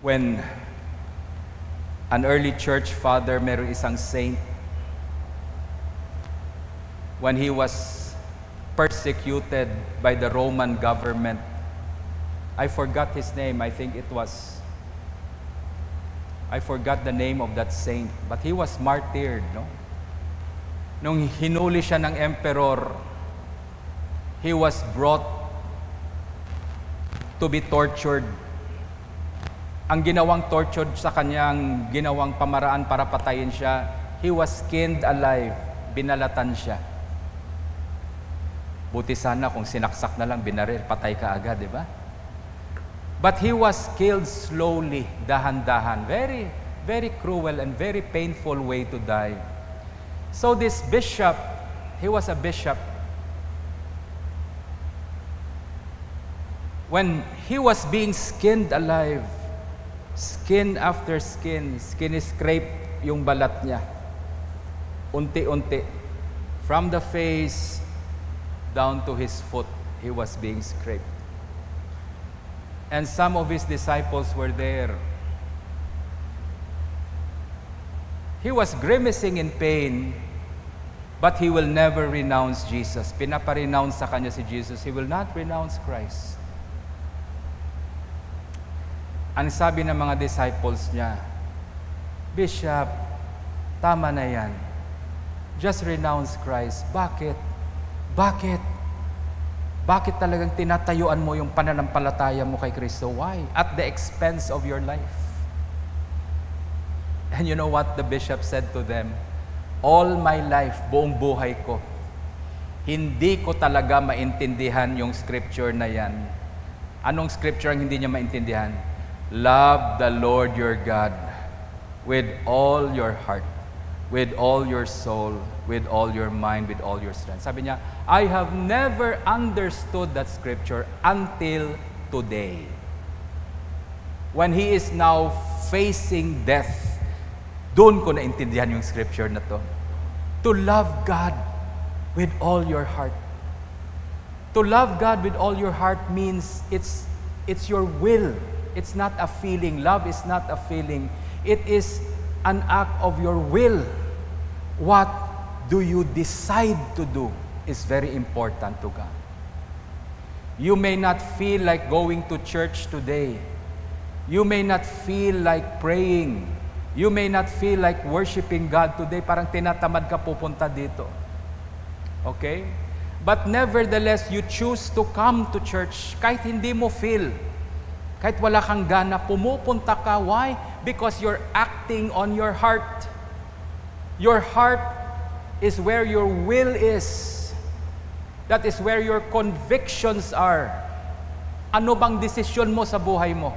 when an early church father, meron isang saint, when he was persecuted by the Roman government. I forgot his name. I forgot the name of that saint, but he was martyred, no? Nung hinuli siya ng emperor, he was brought to be tortured. Ang ginawang tortured sa kanyang ginawang pamaraan para patayin siya, he was skinned alive, binalatan siya. Buti sana kung sinaksak na lang, binaril, patay ka agad, di ba? But he was killed slowly, dahan-dahan. Very, very cruel and very painful way to die. So this bishop, he was a bishop. When he was being skinned alive, skin after skin, scrape yung balat niya. Unti-unti. From the face down to his foot, he was being scraped. And some of his disciples were there. He was grimacing in pain, but he will never renounce Jesus. Pinapa-renounce sa kanya si Jesus. He will not renounce Christ. Ang sabi ng mga disciples niya, Bishop, tama na yan. Just renounce Christ. Bakit? Bakit? Bakit talagang tinatayuan mo yung pananampalataya mo kay Kristo? Why? At the expense of your life. And you know what the bishop said to them? All my life, buong buhay ko, hindi ko talaga maintindihan yung scripture na yan. Anong scripture ang hindi niya maintindihan? Love the Lord your God with all your heart, with all your soul, with all your mind, with all your strength. Sabi niya, I have never understood that scripture until today. When he is now facing death, doon ko naintindihan yung scripture na to. To love God with all your heart. To love God with all your heart means it's your will. It's not a feeling. Love is not a feeling. It is an act of your will. What do you decide to do is very important to God. You may not feel like going to church today. You may not feel like praying. You may not feel like worshiping God today. Parang tinatamad ka pupunta dito. Okay? But nevertheless, you choose to come to church kahit hindi mo feel. Kahit wala kang gana, pumupunta ka. Why? Because you're acting on your heart. Your heart is where your will is. That is where your convictions are. Ano bang desisyon mo sa buhay mo?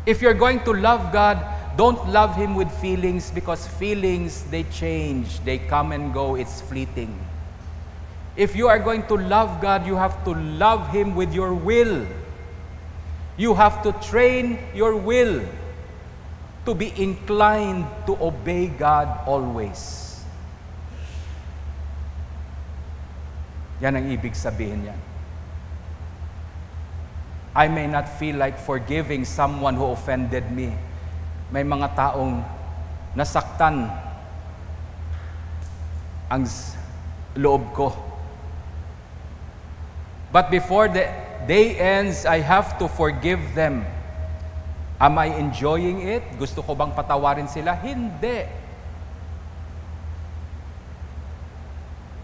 If you're going to love God, don't love Him with feelings, because feelings, they change, they come and go, it's fleeting. If you are going to love God, you have to love Him with your will. You have to train your will to be inclined to obey God always. Yan ang ibig sabihin yan. I may not feel like forgiving someone who offended me. May mga taong nasaktan ang loob ko. But before the day ends, I have to forgive them. Am I enjoying it? Gusto ko bang patawarin sila? Hindi.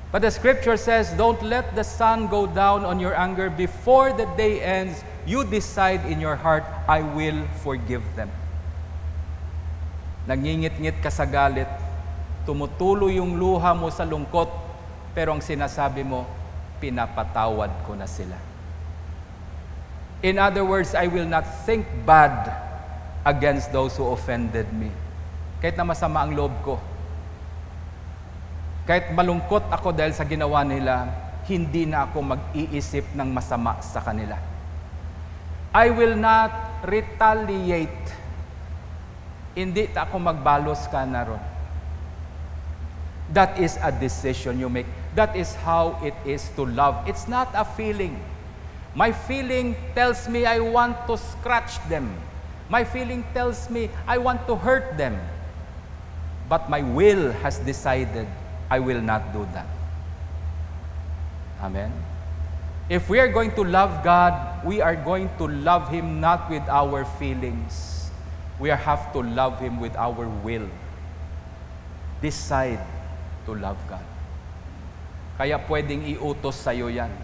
But the scripture says, don't let the sun go down on your anger. Before the day ends, you decide in your heart, I will forgive them. Nangingit-ngit ka sa galit, tumutulo yung luha mo sa lungkot, pero ang sinasabi mo, pinapatawad ko na sila. In other words, I will not think bad against those who offended me. Kahit na masama ang loob ko, kahit malungkot ako dahil sa ginawa nila, hindi na ako mag-iisip ng masama sa kanila. I will not retaliate. Hindi ako magbalos ka na ron. That is a decision you make. That is how it is to love. It's not a feeling. My feeling tells me I want to scratch them. My feeling tells me I want to hurt them. But my will has decided I will not do that. Amen? If we are going to love God, we are going to love Him not with our feelings. We have to love Him with our will. Decide to love God. Kaya pwedeng iutos sa'yo yan.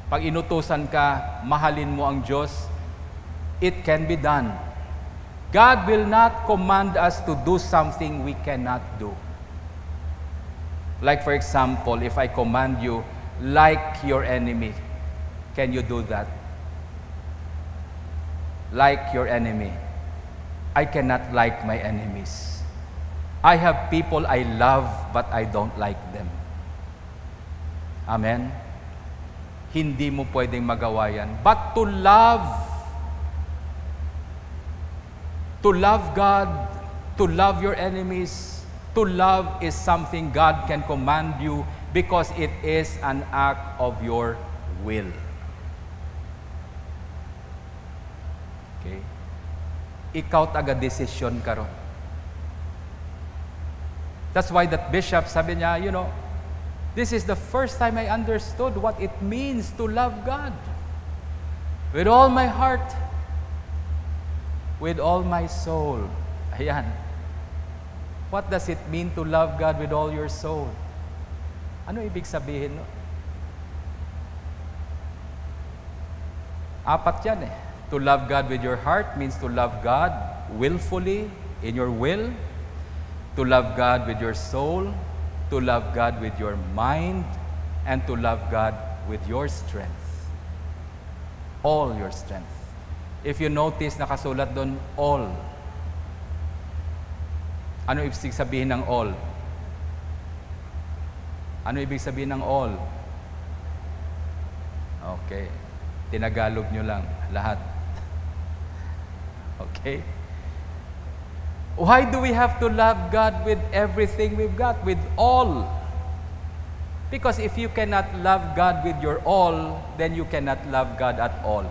Pag inutusan ka, mahalin mo ang Diyos, it can be done. God will not command us to do something we cannot do. Like for example, if I command you, like your enemy, can you do that? Like your enemy. I cannot like my enemies. I have people I love, but I don't like them. Amen? Hindi mo pwedeng magawa yan. But to love God, to love your enemies, to love is something God can command you because it is an act of your will. Okay? Ikaw taga-desisyon ka ron. That's why that bishop, sabi niya, you know, this is the first time I understood what it means to love God. With all my heart, with all my soul. Ayan. What does it mean to love God with all your soul? Ano ibig sabihin? No? Apat yan eh. To love God with your heart means to love God willfully, in your will. To love God with your soul. To love God with your mind, and to love God with your strength. All your strength. If you notice, nakasulat doon, all. Ano ibig sabihin ng all? Ano ibig sabihin ng all? Okay. Tinagalog nyo lang, lahat. Okay? Why do we have to love God with everything we've got, with all? Because if you cannot love God with your all, then you cannot love God at all.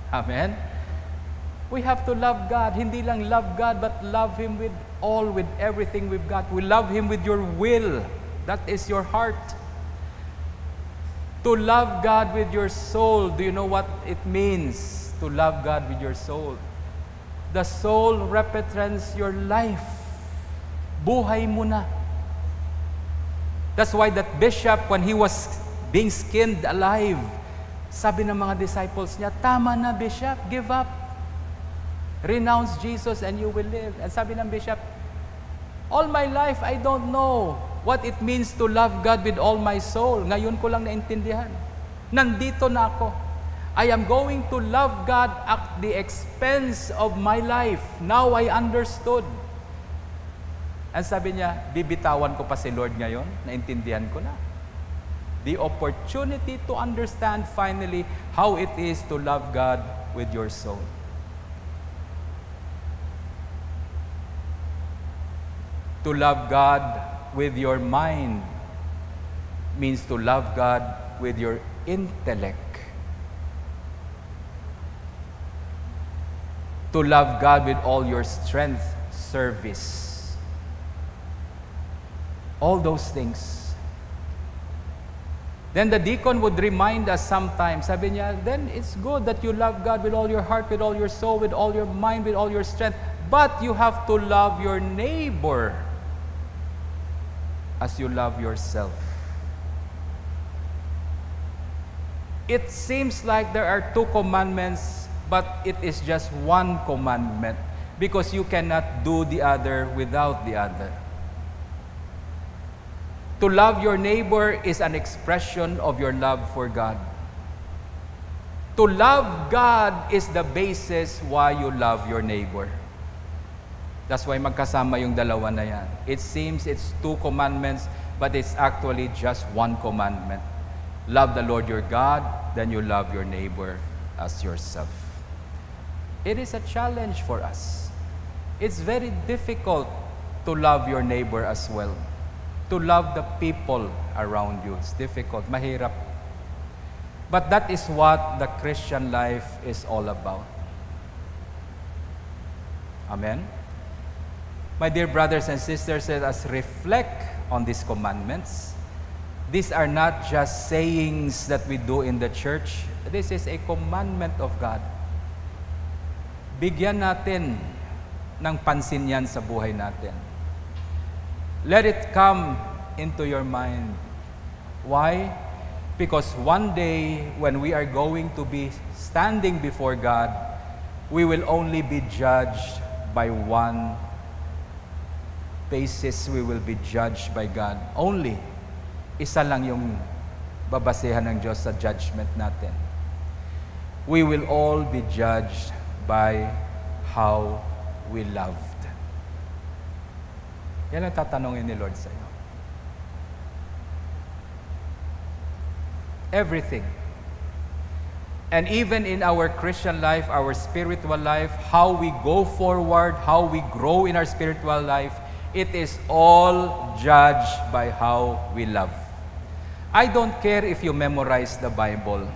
Amen? We have to love God. Hindi lang love God, but love Him with all, with everything we've got. We love Him with your will. That is your heart. To love God with your soul. Do you know what it means to love God with your soul? The soul represents your life. Buhay mo na. That's why that bishop, when he was being skinned alive, sabi ng mga disciples niya, tama na bishop, give up. Renounce Jesus and you will live. And sabi ng bishop, all my life I don't know what it means to love God with all my soul. Ngayon ko lang naintindihan. Nandito na ako. I am going to love God at the expense of my life. Now I understood. And sabi niya, bibitawan ko pa si Lord ngayon? Naintindihan ko na. The opportunity to understand finally how it is to love God with your soul. To love God with your mind means to love God with your intellect. To love God with all your strength, service. All those things. Then the deacon would remind us sometimes, sabi niya, then it's good that you love God with all your heart, with all your soul, with all your mind, with all your strength, but you have to love your neighbor as you love yourself. It seems like there are two commandments, but it is just one commandment because you cannot do the other without the other. To love your neighbor is an expression of your love for God. To love God is the basis why you love your neighbor. That's why magkasama yung dalawa na yan. It seems it's two commandments, but it's actually just one commandment. Love the Lord your God, then you love your neighbor as yourself. It is a challenge for us. It's very difficult to love your neighbor as well. To love the people around you. It's difficult. Mahirap. But that is what the Christian life is all about. Amen? My dear brothers and sisters, let us reflect on these commandments. These are not just sayings that we do in the church. This is a commandment of God. Bigyan natin ng pansin yan sa buhay natin. Let it come into your mind. Why? Because one day, when we are going to be standing before God, we will only be judged by one basis. We will be judged by God. Only. Isa lang yung babasehan ng Diyos sa judgment natin. We will all be judged by how we loved. Yan ang tatanungin ni Lord sa iyo. Everything. And even in our Christian life, our spiritual life, how we go forward, how we grow in our spiritual life, it is all judged by how we love. I don't care if you memorize the Bible.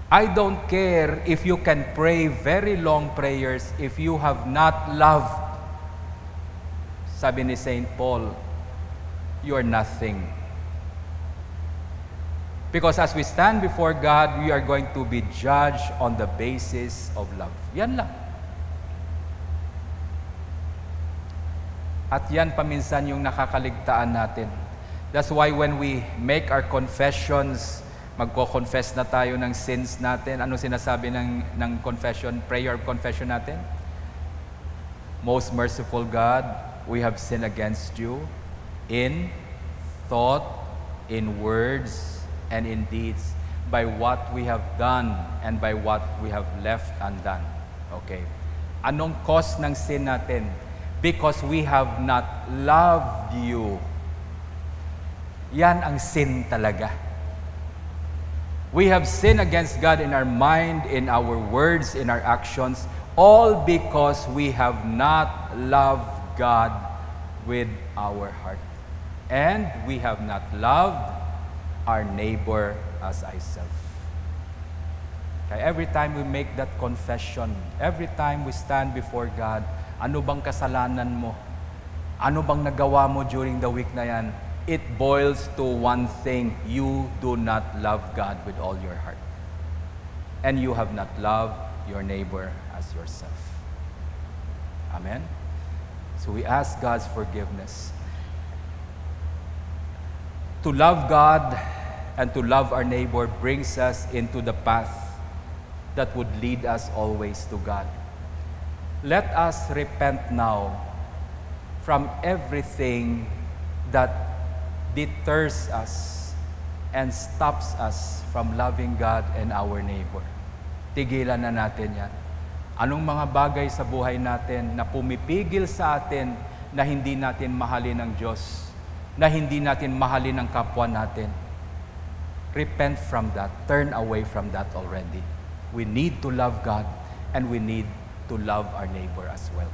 I don't care if you can pray very long prayers if you have not loved. Sabi ni St. Paul, you are nothing. Because as we stand before God, we are going to be judged on the basis of love. Yan lang. At yan paminsan yung nakakaligtaan natin. That's why when we make our confessions, magko-confess na tayo ng sins natin. Ano sinasabi ng confession, prayer of confession natin? Most merciful God, we have sinned against you in thought, in words, and in deeds, by what we have done and by what we have left undone. Okay. Anong cause ng sin natin? Because we have not loved you. Yan ang sin talaga. We have sinned against God in our mind, in our words, in our actions, all because we have not loved God with our heart. And we have not loved our neighbor as ourselves. Kaya every time we make that confession, every time we stand before God, ano bang kasalanan mo? Ano bang nagawa mo during the week na yan? It boils to one thing: you do not love God with all your heart. And you have not loved your neighbor as yourself. Amen? So we ask God's forgiveness. To love God and to love our neighbor brings us into the path that would lead us always to God. Let us repent now from everything that deters us and stops us from loving God and our neighbor. Tigilan na natin yan. Anong mga bagay sa buhay natin na pumipigil sa atin na hindi natin mahalin ng Diyos, na hindi natin mahalin ng kapwa natin? Repent from that. Turn away from that already. We need to love God and we need to love our neighbor as well.